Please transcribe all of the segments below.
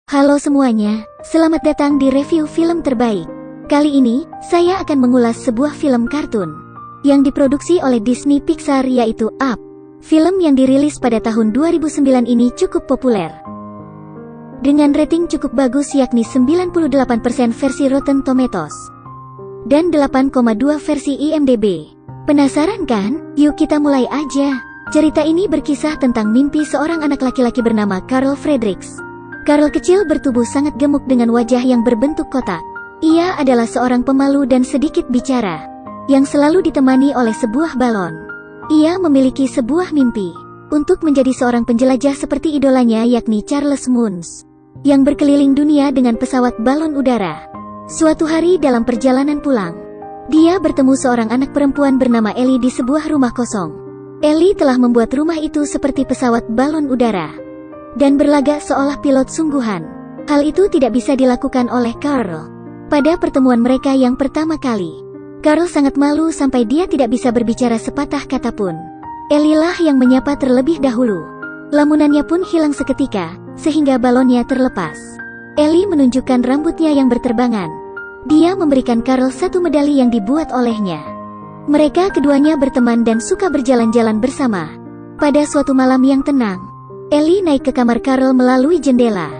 Halo semuanya, selamat datang di review film terbaik. Kali ini, saya akan mengulas sebuah film kartun yang diproduksi oleh Disney Pixar, yaitu Up. Film yang dirilis pada tahun 2009 ini cukup populer dengan rating cukup bagus, yakni 98% versi Rotten Tomatoes dan 8,2 versi IMDb. Penasaran kan? Yuk kita mulai aja. Cerita ini berkisah tentang mimpi seorang anak laki-laki bernama Carl Fredericks. Carl kecil bertubuh sangat gemuk dengan wajah yang berbentuk kotak. Ia adalah seorang pemalu dan sedikit bicara, yang selalu ditemani oleh sebuah balon. Ia memiliki sebuah mimpi untuk menjadi seorang penjelajah seperti idolanya, yakni Charles Moons, yang berkeliling dunia dengan pesawat balon udara. Suatu hari dalam perjalanan pulang, dia bertemu seorang anak perempuan bernama Ellie di sebuah rumah kosong. Ellie telah membuat rumah itu seperti pesawat balon udara dan berlagak seolah pilot sungguhan. Hal itu tidak bisa dilakukan oleh Carl. Pada pertemuan mereka yang pertama kali, Carl sangat malu sampai dia tidak bisa berbicara sepatah kata pun. Ellie lah yang menyapa terlebih dahulu. Lamunannya pun hilang seketika, sehingga balonnya terlepas. Ellie menunjukkan rambutnya yang berterbangan. Dia memberikan Carl satu medali yang dibuat olehnya. Mereka keduanya berteman dan suka berjalan-jalan bersama. Pada suatu malam yang tenang, Ellie naik ke kamar Carl melalui jendela.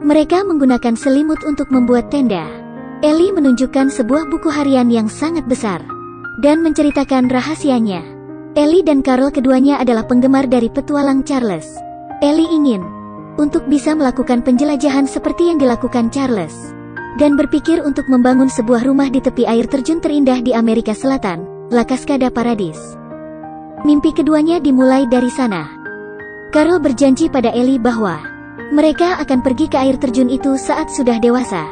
Mereka menggunakan selimut untuk membuat tenda. Ellie menunjukkan sebuah buku harian yang sangat besar dan menceritakan rahasianya. Ellie dan Carl keduanya adalah penggemar dari petualang Charles. Ellie ingin untuk bisa melakukan penjelajahan seperti yang dilakukan Charles, dan berpikir untuk membangun sebuah rumah di tepi air terjun terindah di Amerika Selatan, La Cascada Paradise. Mimpi keduanya dimulai dari sana. Carl berjanji pada Ellie bahwa mereka akan pergi ke air terjun itu saat sudah dewasa.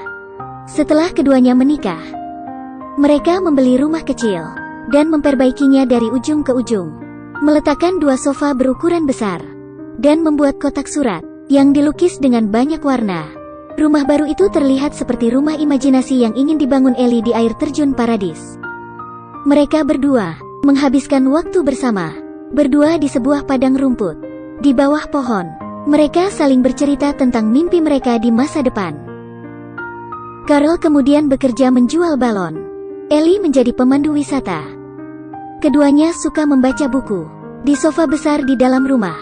Setelah keduanya menikah, mereka membeli rumah kecil dan memperbaikinya dari ujung ke ujung, meletakkan dua sofa berukuran besar, dan membuat kotak surat yang dilukis dengan banyak warna. Rumah baru itu terlihat seperti rumah imajinasi yang ingin dibangun Ellie di air terjun Paradise. Mereka berdua menghabiskan waktu bersama, berdua di sebuah padang rumput, di bawah pohon. Mereka saling bercerita tentang mimpi mereka di masa depan. Carl kemudian bekerja menjual balon. Ellie menjadi pemandu wisata. Keduanya suka membaca buku di sofa besar di dalam rumah.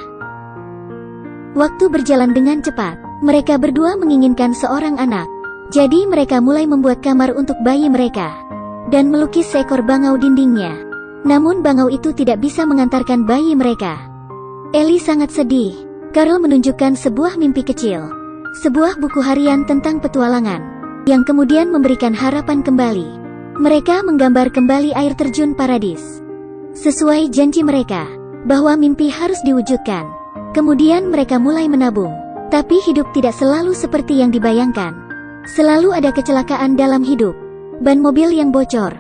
Waktu berjalan dengan cepat. Mereka berdua menginginkan seorang anak. Jadi mereka mulai membuat kamar untuk bayi mereka dan melukis seekor bangau dindingnya. Namun bangau itu tidak bisa mengantarkan bayi mereka. Ellie sangat sedih. Carl menunjukkan sebuah mimpi kecil, sebuah buku harian tentang petualangan, yang kemudian memberikan harapan kembali. Mereka menggambar kembali air terjun Paradise sesuai janji mereka bahwa mimpi harus diwujudkan. Kemudian mereka mulai menabung. Tapi hidup tidak selalu seperti yang dibayangkan. Selalu ada kecelakaan dalam hidup. Ban mobil yang bocor.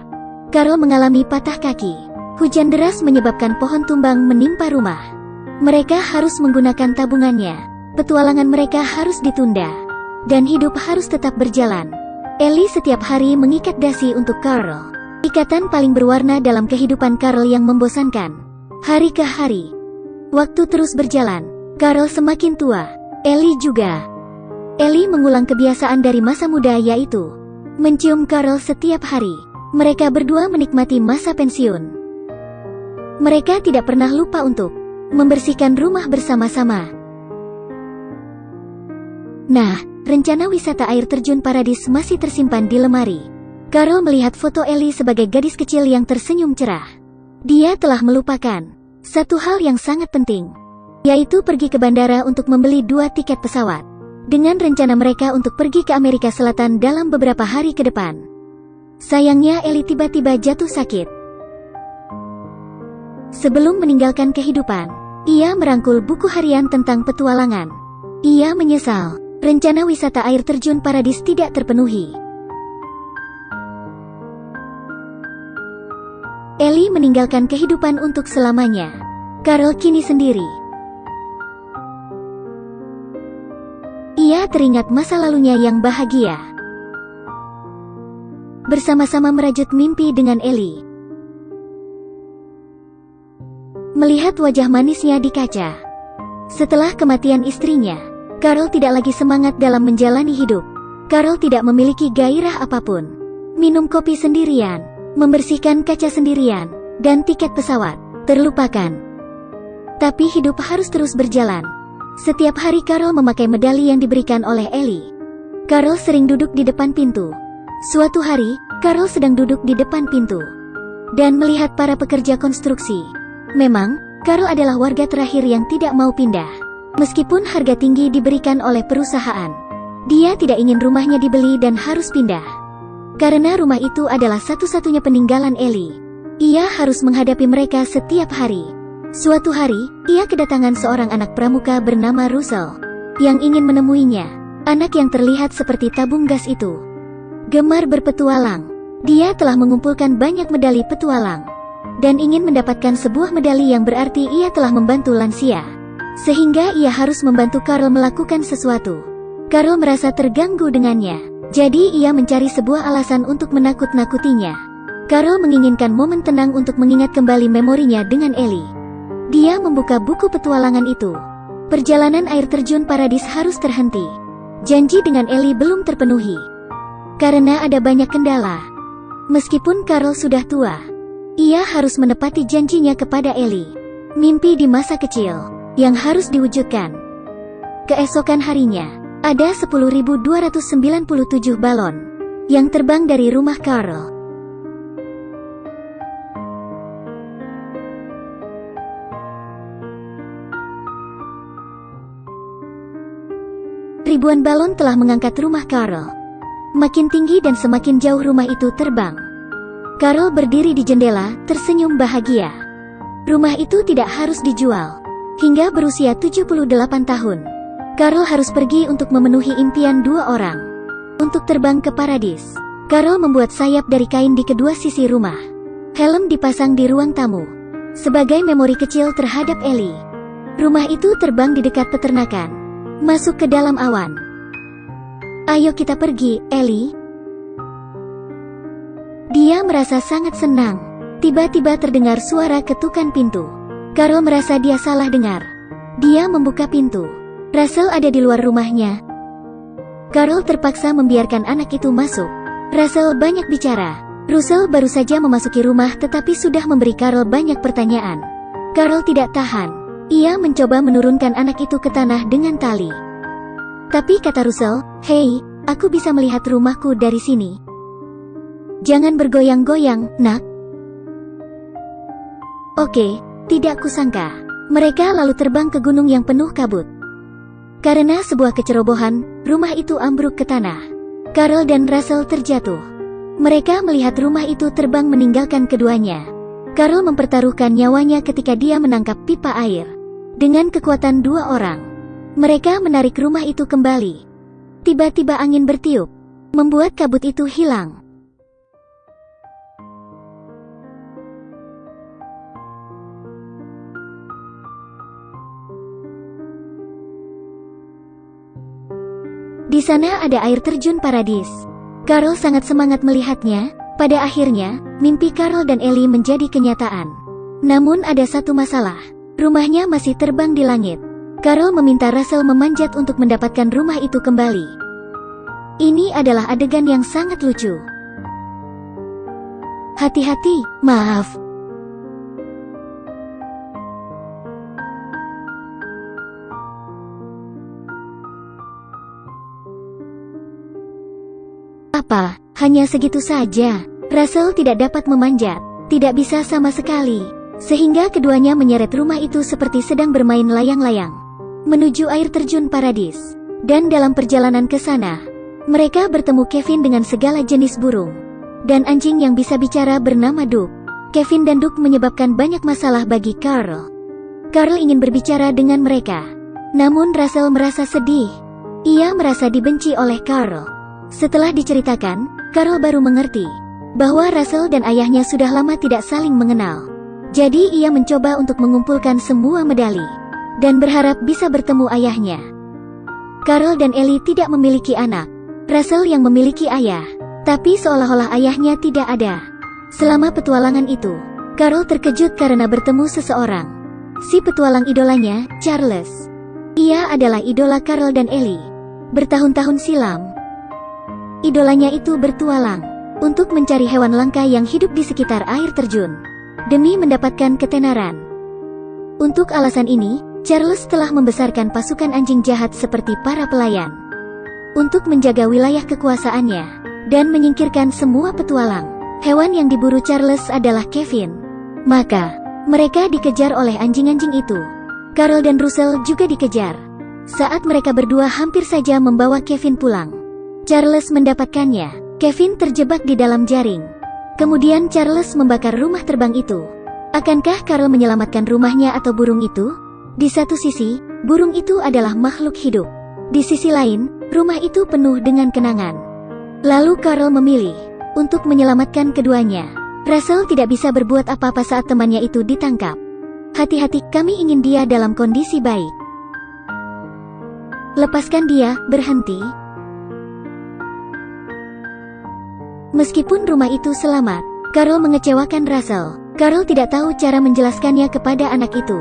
Carl mengalami patah kaki. Hujan deras menyebabkan pohon tumbang menimpa rumah. Mereka harus menggunakan tabungannya. Petualangan mereka harus ditunda. Dan hidup harus tetap berjalan. Ellie setiap hari mengikat dasi untuk Carl. Ikatan paling berwarna dalam kehidupan Carl yang membosankan. Hari ke hari, waktu terus berjalan. Carl semakin tua. Ellie juga. Ellie mengulang kebiasaan dari masa muda, yaitu mencium Carl setiap hari. Mereka berdua menikmati masa pensiun. Mereka tidak pernah lupa untuk membersihkan rumah bersama-sama. Nah, rencana wisata air terjun Paradise masih tersimpan di lemari. Carl melihat foto Ellie sebagai gadis kecil yang tersenyum cerah. Dia telah melupakan satu hal yang sangat penting, yaitu pergi ke bandara untuk membeli 2 tiket pesawat, dengan rencana mereka untuk pergi ke Amerika Selatan dalam beberapa hari ke depan. Sayangnya Ellie tiba-tiba jatuh sakit. Sebelum meninggalkan kehidupan, ia merangkul buku harian tentang petualangan. Ia menyesal, rencana wisata air terjun Paradise tidak terpenuhi. Ellie meninggalkan kehidupan untuk selamanya. Carl kini sendiri. Ia teringat masa lalunya yang bahagia. Bersama-sama merajut mimpi dengan Ellie. Melihat wajah manisnya di kaca setelah kematian istrinya, Carl tidak lagi semangat dalam menjalani hidup. Carl tidak memiliki gairah apapun. Minum kopi sendirian, membersihkan kaca sendirian, dan tiket pesawat terlupakan. Tapi hidup harus terus berjalan. Setiap hari Carl memakai medali yang diberikan oleh Ellie. Carl sering duduk di depan pintu. Suatu hari, Carl sedang duduk di depan pintu dan melihat para pekerja konstruksi. Memang, Carl adalah warga terakhir yang tidak mau pindah. Meskipun harga tinggi diberikan oleh perusahaan, dia tidak ingin rumahnya dibeli dan harus pindah. Karena rumah itu adalah satu-satunya peninggalan Ellie. Ia harus menghadapi mereka setiap hari. Suatu hari, ia kedatangan seorang anak pramuka bernama Russell yang ingin menemuinya. Anak yang terlihat seperti tabung gas itu gemar berpetualang. Dia telah mengumpulkan banyak medali petualang dan ingin mendapatkan sebuah medali yang berarti ia telah membantu lansia. Sehingga ia harus membantu Carl melakukan sesuatu. Carl merasa terganggu dengannya. Jadi ia mencari sebuah alasan untuk menakut-nakutinya. Carl menginginkan momen tenang untuk mengingat kembali memorinya dengan Ellie. Dia membuka buku petualangan itu. Perjalanan air terjun Paradis harus terhenti. Janji dengan Ellie belum terpenuhi karena ada banyak kendala. Meskipun Carl sudah tua, ia harus menepati janjinya kepada Ellie. Mimpi di masa kecil yang harus diwujudkan. Keesokan harinya, ada 10.297 balon yang terbang dari rumah Carl. Ribuan balon telah mengangkat rumah Carl. Makin tinggi dan semakin jauh rumah itu terbang. Carl berdiri di jendela, tersenyum bahagia. Rumah itu tidak harus dijual. Hingga berusia 78 tahun, Carl harus pergi untuk memenuhi impian dua orang. Untuk terbang ke Paradis, Carl membuat sayap dari kain di kedua sisi rumah. Helm dipasang di ruang tamu sebagai memori kecil terhadap Ellie. Rumah itu terbang di dekat peternakan, masuk ke dalam awan. Ayo kita pergi, Ellie. Dia merasa sangat senang. Tiba-tiba terdengar suara ketukan pintu. Carl merasa dia salah dengar. Dia membuka pintu. Russell ada di luar rumahnya. Carl terpaksa membiarkan anak itu masuk. Russell banyak bicara. Russell baru saja memasuki rumah tetapi sudah memberi Carl banyak pertanyaan. Carl tidak tahan. Ia mencoba menurunkan anak itu ke tanah dengan tali. Tapi kata Russell, "Hei, aku bisa melihat rumahku dari sini. Jangan bergoyang-goyang, nak." Oke. Tidak kusangka. Mereka lalu terbang ke gunung yang penuh kabut. Karena sebuah kecerobohan, rumah itu ambruk ke tanah. Carl dan Russell terjatuh. Mereka melihat rumah itu terbang meninggalkan keduanya. Carl mempertaruhkan nyawanya ketika dia menangkap pipa air. Dengan kekuatan dua orang, mereka menarik rumah itu kembali. Tiba-tiba angin bertiup, membuat kabut itu hilang. Di sana ada air terjun Paradis. Carl sangat semangat melihatnya. Pada akhirnya, mimpi Carl dan Ellie menjadi kenyataan. Namun ada satu masalah. Rumahnya masih terbang di langit. Carl meminta Russell memanjat untuk mendapatkan rumah itu kembali. Ini adalah adegan yang sangat lucu. Hati-hati, maaf. Apa? Hanya segitu saja? Russell tidak dapat memanjat. Tidak bisa sama sekali. Sehingga keduanya menyeret rumah itu seperti sedang bermain layang-layang menuju air terjun Paradis. Dan dalam perjalanan ke sana, mereka bertemu Kevin dengan segala jenis burung dan anjing yang bisa bicara bernama Duck. Kevin dan Duck menyebabkan banyak masalah bagi Carl. Carl ingin berbicara dengan mereka. Namun Russell merasa sedih. Ia merasa dibenci oleh Carl. Setelah diceritakan, Carl baru mengerti bahwa Russell dan ayahnya sudah lama tidak saling mengenal. Jadi ia mencoba untuk mengumpulkan semua medali dan berharap bisa bertemu ayahnya. Carl dan Ellie tidak memiliki anak. Russell yang memiliki ayah, tapi seolah-olah ayahnya tidak ada. Selama petualangan itu, Carl terkejut karena bertemu seseorang. Si petualang idolanya, Charles. Ia adalah idola Carl dan Ellie. Bertahun-tahun silam, idolanya itu bertualang untuk mencari hewan langka yang hidup di sekitar air terjun, demi mendapatkan ketenaran. Untuk alasan ini, Charles telah membesarkan pasukan anjing jahat seperti para pelayan, untuk menjaga wilayah kekuasaannya, dan menyingkirkan semua petualang. Hewan yang diburu Charles adalah Kevin. Maka, mereka dikejar oleh anjing-anjing itu. Carl dan Russell juga dikejar. Saat mereka berdua hampir saja membawa Kevin pulang, Charles mendapatkannya. Kevin terjebak di dalam jaring. Kemudian Charles membakar rumah terbang itu. Akankah Carl menyelamatkan rumahnya atau burung itu? Di satu sisi, burung itu adalah makhluk hidup. Di sisi lain, rumah itu penuh dengan kenangan. Lalu Carl memilih untuk menyelamatkan keduanya. Russell tidak bisa berbuat apa-apa saat temannya itu ditangkap. Hati-hati, kami ingin dia dalam kondisi baik. Lepaskan dia, berhenti. Meskipun rumah itu selamat, Carl mengecewakan Russell. Carl tidak tahu cara menjelaskannya kepada anak itu.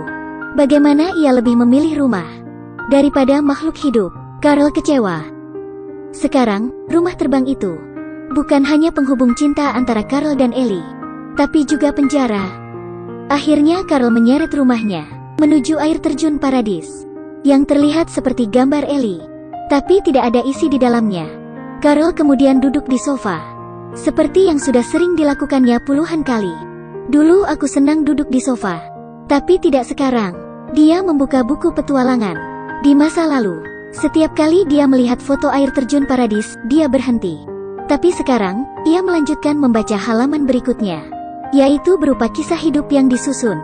Bagaimana ia lebih memilih rumah daripada makhluk hidup. Carl kecewa. Sekarang, rumah terbang itu bukan hanya penghubung cinta antara Carl dan Ellie, tapi juga penjara. Akhirnya Carl menyeret rumahnya menuju air terjun paradis, yang terlihat seperti gambar Ellie, tapi tidak ada isi di dalamnya. Carl kemudian duduk di sofa, seperti yang sudah sering dilakukannya puluhan kali. Dulu aku senang duduk di sofa, tapi tidak sekarang. Dia membuka buku petualangan. Di masa lalu, setiap kali dia melihat foto air terjun paradis, dia berhenti. Tapi sekarang, ia melanjutkan membaca halaman berikutnya, yaitu berupa kisah hidup yang disusun.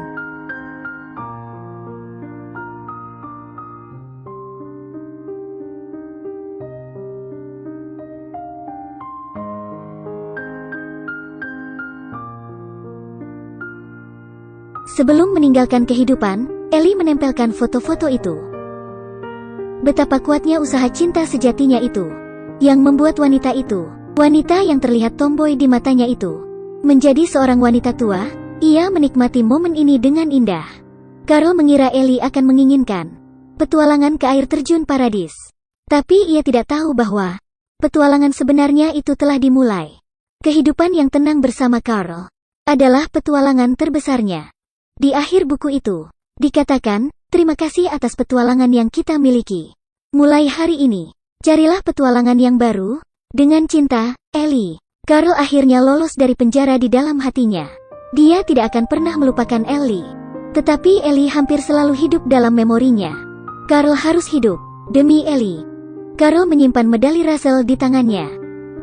Sebelum meninggalkan kehidupan, Ellie menempelkan foto-foto itu. Betapa kuatnya usaha cinta sejatinya itu, yang membuat wanita itu, wanita yang terlihat tomboy di matanya itu, menjadi seorang wanita tua. Ia menikmati momen ini dengan indah. Carl mengira Ellie akan menginginkan petualangan ke air terjun paradis. Tapi ia tidak tahu bahwa petualangan sebenarnya itu telah dimulai. Kehidupan yang tenang bersama Carl adalah petualangan terbesarnya. Di akhir buku itu, dikatakan, terima kasih atas petualangan yang kita miliki. Mulai hari ini, carilah petualangan yang baru. Dengan cinta, Ellie. Carl akhirnya lolos dari penjara di dalam hatinya. Dia tidak akan pernah melupakan Ellie. Tetapi Ellie hampir selalu hidup dalam memorinya. Carl harus hidup demi Ellie. Carl menyimpan medali Russell di tangannya,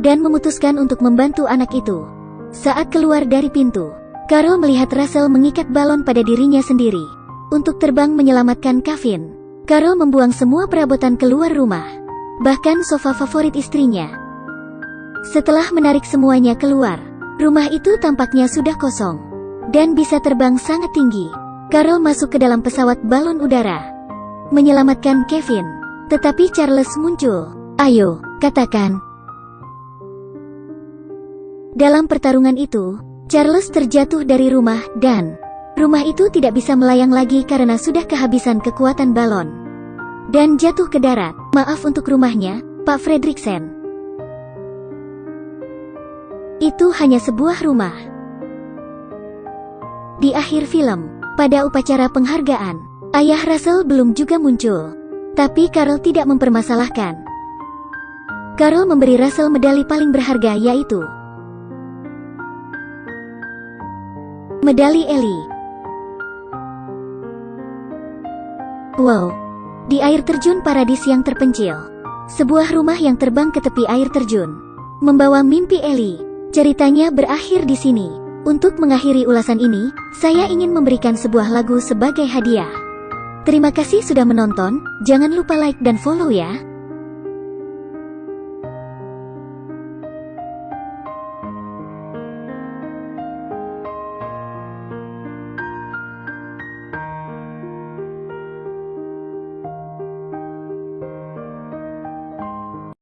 dan memutuskan untuk membantu anak itu. Saat keluar dari pintu, Carl melihat Russell mengikat balon pada dirinya sendiri untuk terbang menyelamatkan Kevin. Carl membuang semua perabotan keluar rumah, bahkan sofa favorit istrinya. Setelah menarik semuanya keluar, rumah itu tampaknya sudah kosong dan bisa terbang sangat tinggi. Carl masuk ke dalam pesawat balon udara, menyelamatkan Kevin. Tetapi Charles muncul. Ayo, katakan. Dalam pertarungan itu, Charles terjatuh dari rumah, dan rumah itu tidak bisa melayang lagi karena sudah kehabisan kekuatan balon, dan jatuh ke darat. Maaf untuk rumahnya, Pak Fredriksen. Itu hanya sebuah rumah. Di akhir film, pada upacara penghargaan, ayah Russell belum juga muncul. Tapi Carl tidak mempermasalahkan. Carl memberi Russell medali paling berharga, yaitu medali Ellie. Wow! Di air terjun paradis yang terpencil, sebuah rumah yang terbang ke tepi air terjun, membawa mimpi Ellie. Ceritanya berakhir di sini. Untuk mengakhiri ulasan ini, saya ingin memberikan sebuah lagu sebagai hadiah. Terima kasih sudah menonton, jangan lupa like dan follow ya.